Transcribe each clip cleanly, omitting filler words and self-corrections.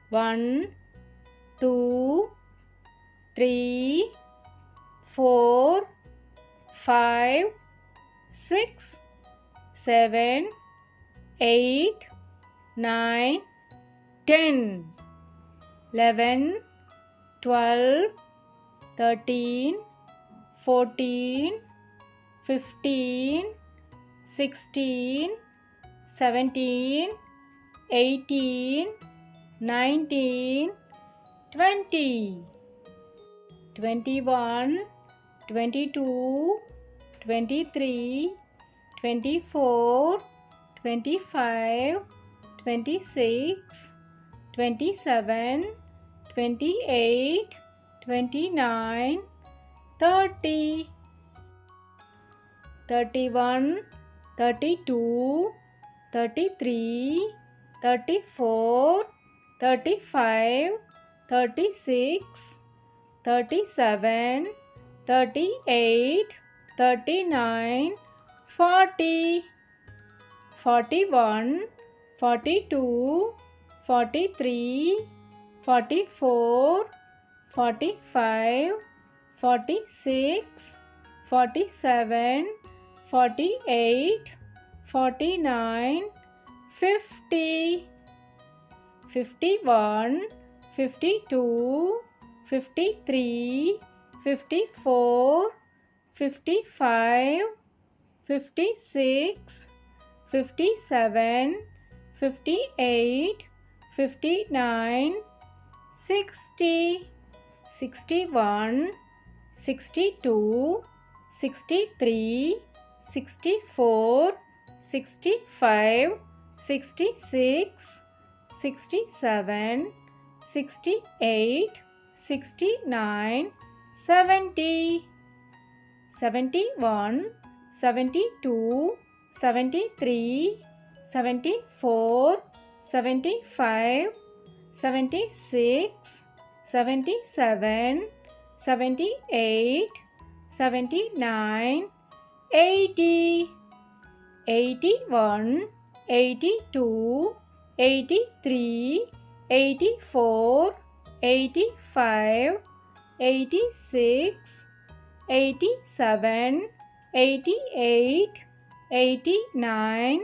1, 2, 3, 4, 5, 6, 7, 8, 9, 10, 11, 12, 13, 14, 15, 16, 17, 18, 19, 20, 21, 22, 23, 24, 25, 26, 27, 28, 29, 30, 31, 32, 33, 34, 35, 36, 37, 38, 39, 40, 41, 42, 43, 44, 45, 46, 47, 48, 49, 50, 51, 52, 53, 54, 55, 56, 57, 58, 59, 60, 61, 62, 63, 64, 65, 66, 67, 68, 69, 70, 71, 72, 73, 74, 75, 76, 77, 78, 79, 80, 81, 82, 83, 84, 85, 86, 87, 88, 89,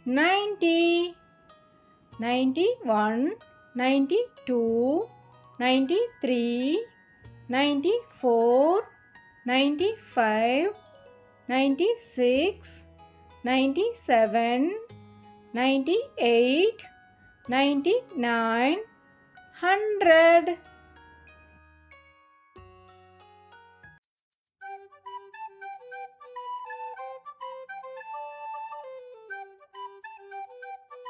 90, 91, 92, 93, 94, 95, 96, 97, 98, 99, 100.